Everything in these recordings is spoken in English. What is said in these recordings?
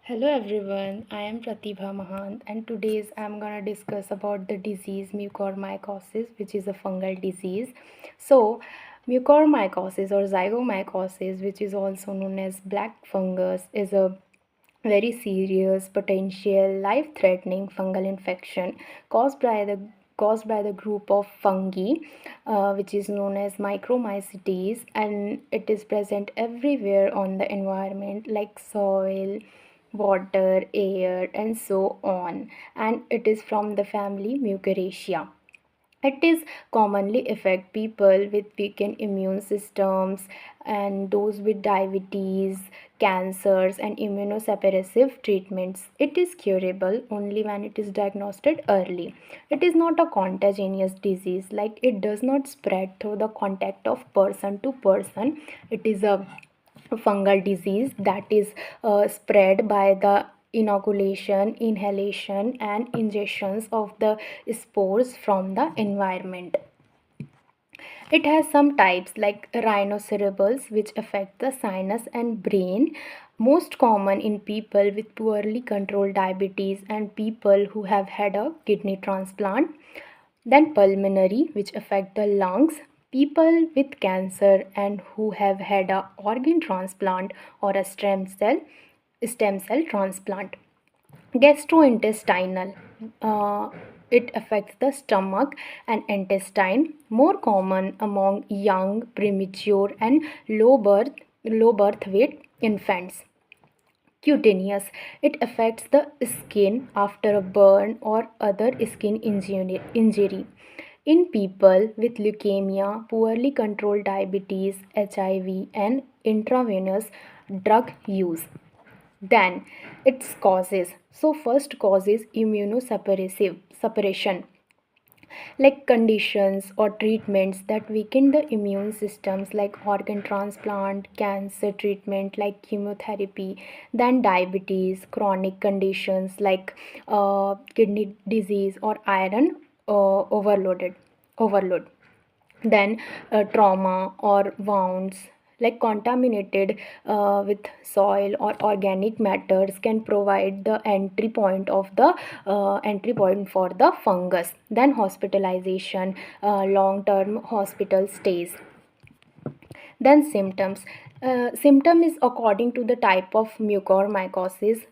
Hello everyone, I am Pratibha Mahant and today I'm gonna discuss about the disease mucormycosis, which is a fungal disease. So, mucormycosis or zygomycosis, which is also known as black fungus, is a very serious, potential, life-threatening fungal infection caused by the group of fungi, which is known as Mucormycetes, and it is present everywhere on the environment like soil, water, air, and so on. And it is from the family Mucormycetes. It is commonly affect people with weakened immune systems and those with diabetes, cancers, and immunosuppressive treatments. It is curable only when it is diagnosed early. It is not a contagious disease, like it does not spread through the contact of person to person. It is a fungal disease that is spread by the inoculation, inhalation, and ingestions of the spores from the environment. It has some types like rhinocerebrals, which affect the sinus and brain, most common in people with poorly controlled diabetes and people who have had a kidney transplant. Then pulmonary, which affect the lungs, people with cancer and who have had a organ transplant or a stem cell transplant. Gastrointestinal, it affects the stomach and intestine, more common among young, premature, and low birth weight infants. Cutaneous, it affects the skin after a burn or other skin injury. In people with leukemia, poorly controlled diabetes, HIV, and intravenous drug use. Then its causes. So first cause is immunosuppressive suppression, like conditions or treatments that weaken the immune systems, like organ transplant, cancer treatment like chemotherapy. Then diabetes, chronic conditions like kidney disease or iron overload. Then trauma or wounds, like contaminated with soil or organic matters, can provide the entry point for the fungus. Then hospitalization, long term hospital stays. Then symptoms. Symptom is according to the type of mucormycosis.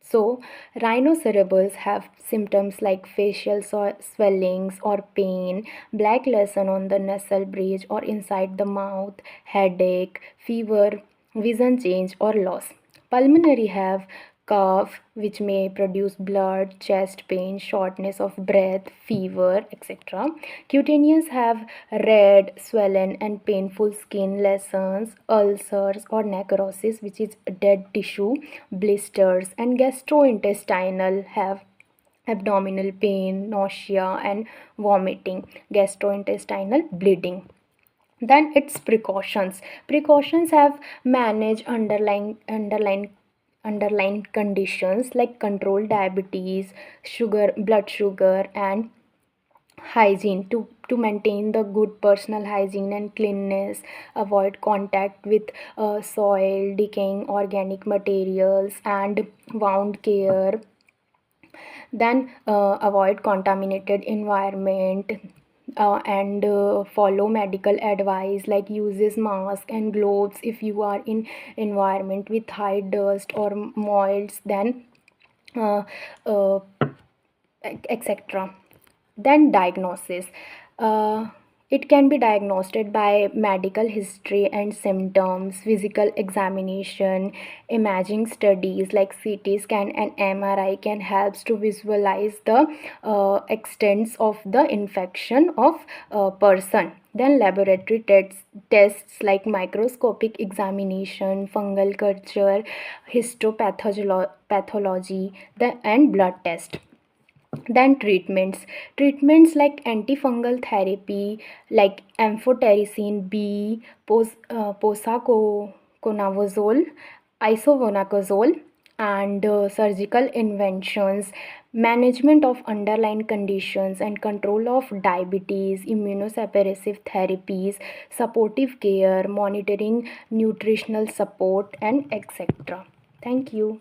So, rhinocerebrals have symptoms like facial swellings or pain, black lesion on the nasal bridge or inside the mouth, headache, fever, vision change or loss. Pulmonary have cough, which may produce blood, chest pain, shortness of breath, fever, etc. Cutaneous have red, swollen, and painful skin lesions, ulcers, or necrosis, which is dead tissue, blisters. And gastrointestinal have abdominal pain, nausea, and vomiting, gastrointestinal bleeding. Then its precautions have managed underlying conditions like controlled diabetes, blood sugar, and hygiene to maintain the good personal hygiene and cleanliness. Avoid contact with soil, decaying organic materials, and wound care. Then avoid contaminated environment, and follow medical advice like uses mask and gloves if you are in environment with high dust or molds. Then uh, uh, etc. Then diagnosis. Uh, it can be diagnosed by medical history and symptoms, physical examination, imaging studies like CT scan and MRI can help to visualize the extents of the infection of a person. Then laboratory tests like microscopic examination, fungal culture, histopathology, and blood test. Then treatments like antifungal therapy like amphotericin B, posaconazole, isovonazole, and surgical interventions, management of underlying conditions and control of diabetes, immunosuppressive therapies, supportive care, monitoring, nutritional support, and etc. Thank you.